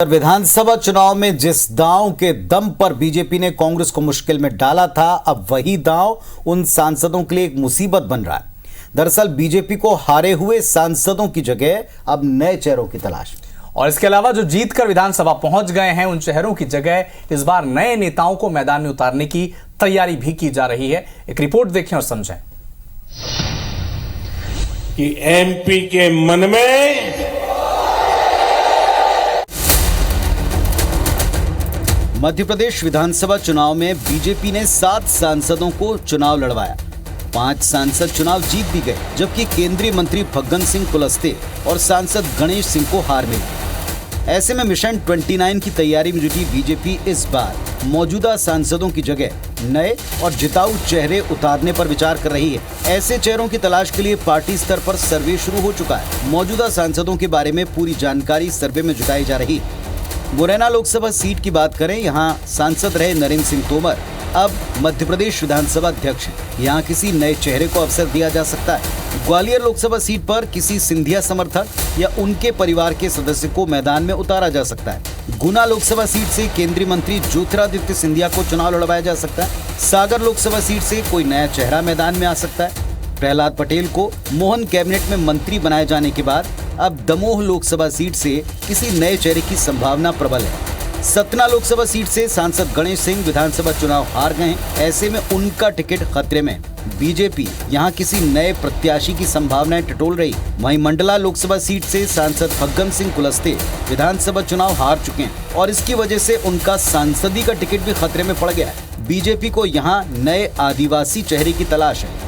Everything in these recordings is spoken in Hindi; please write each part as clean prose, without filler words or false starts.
विधानसभा चुनाव में जिस दांव के दम पर बीजेपी ने कांग्रेस को मुश्किल में डाला था, अब वही दांव उन सांसदों के लिए एक मुसीबत बन रहा है। दरअसल बीजेपी को हारे हुए सांसदों की जगह अब नए चेहरों की तलाश। और इसके अलावा जो जीतकर विधानसभा पहुंच गए हैं, उन चेहरों की जगह इस बार नए नेताओं को मैदान में उतारने की तैयारी भी की जा रही है। एक रिपोर्ट देखें और समझें कि एमपी के मन में मध्य प्रदेश विधानसभा चुनाव में बीजेपी ने 7 सांसदों को चुनाव लड़वाया। 5 सांसद चुनाव जीत भी गए, जबकि केंद्रीय मंत्री फग्गन सिंह कुलस्ते और सांसद गणेश सिंह को हार मिली। ऐसे में मिशन 29 की तैयारी में जुटी बीजेपी इस बार मौजूदा सांसदों की जगह नए और जिताऊ चेहरे उतारने पर विचार कर रही है। ऐसे चेहरों की तलाश के लिए पार्टी स्तर पर सर्वे शुरू हो चुका है। मौजूदा सांसदों के बारे में पूरी जानकारी सर्वे में जुटाई जा रही है। मुरैना लोकसभा सीट की बात करें, यहां सांसद रहे नरेंद्र सिंह तोमर अब मध्य प्रदेश विधानसभा अध्यक्ष हैं। यहां किसी नए चेहरे को अवसर दिया जा सकता है। ग्वालियर लोकसभा सीट पर किसी सिंधिया समर्थक या उनके परिवार के सदस्य को मैदान में उतारा जा सकता है। गुना लोकसभा सीट से केंद्रीय मंत्री ज्योतिरादित्य सिंधिया को चुनाव लड़वाया जा सकता है। सागर लोकसभा सीट से कोई नया चेहरा मैदान में आ सकता है। प्रहलाद पटेल को मोहन कैबिनेट में मंत्री बनाए जाने के बाद अब दमोह लोकसभा सीट से किसी नए चेहरे की संभावना प्रबल है। सतना लोकसभा सीट से सांसद गणेश सिंह विधानसभा चुनाव हार गए हैं। ऐसे में उनका टिकट खतरे में। बीजेपी यहां किसी नए प्रत्याशी की संभावनाएं टटोल रही। वहीं मंडला लोकसभा सीट से सांसद फग्गन सिंह कुलस्ते विधानसभा चुनाव हार चुके हैं और इसकी वजह से उनका सांसदी का टिकट भी खतरे में पड़ गया है। बीजेपी को यहाँ नए आदिवासी चेहरे की तलाश है।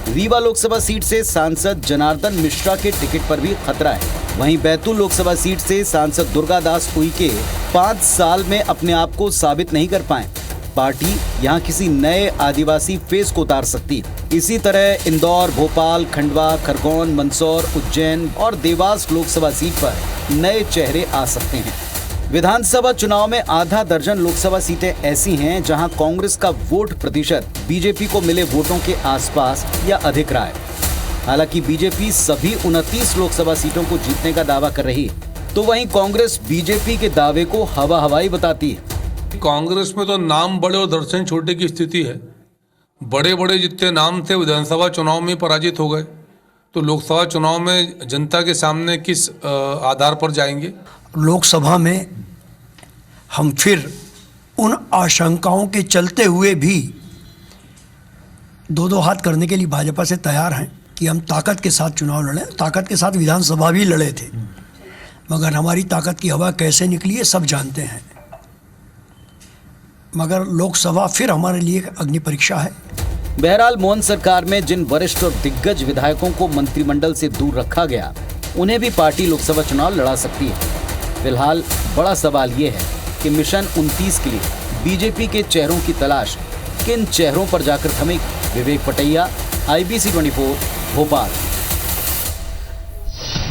रीवा लोकसभा सीट से सांसद जनार्दन मिश्रा के टिकट पर भी खतरा है। वहीं बैतूल लोकसभा सीट से सांसद दुर्गादास उइके 5 साल में अपने आप को साबित नहीं कर पाए। पार्टी यहां किसी नए आदिवासी फेस को उतार सकती है। इसी तरह इंदौर, भोपाल, खंडवा, खरगोन, मंदसौर, उज्जैन और देवास लोकसभा सीट पर नए चेहरे आ सकते हैं। विधानसभा चुनाव में आधा दर्जन लोकसभा सीटें ऐसी हैं जहां कांग्रेस का वोट प्रतिशत बीजेपी को मिले वोटों के आसपास या अधिक रहा है। हालांकि बीजेपी सभी 29 लोकसभा सीटों को जीतने का दावा कर रही है, तो वहीं कांग्रेस बीजेपी के दावे को हवा हवाई बताती है। कांग्रेस में तो नाम बड़े और दर्शन छोटे की स्थिति है। बड़े बड़े जितने नाम थे विधानसभा चुनाव में पराजित हो गए, तो लोकसभा चुनाव में जनता के सामने किस आधार पर जाएंगे? लोकसभा में हम फिर उन आशंकाओं के चलते हुए भी दो हाथ करने के लिए भाजपा से तैयार हैं कि हम ताकत के साथ चुनाव लड़ें। ताकत के साथ विधानसभा भी लड़े थे, मगर हमारी ताकत की हवा कैसे निकली है सब जानते हैं। मगर लोकसभा फिर हमारे लिए एक अग्नि परीक्षा है। बहरहाल मोहन सरकार में जिन वरिष्ठ और दिग्गज विधायकों को मंत्रिमंडल से दूर रखा गया, उन्हें भी पार्टी लोकसभा चुनाव लड़ा सकती है। फिलहाल बड़ा सवाल ये है कि मिशन 29 के लिए बीजेपी के चेहरों की तलाश किन चेहरों पर जाकर थमेगी। विवेक पटैया, IBC 24, भोपाल।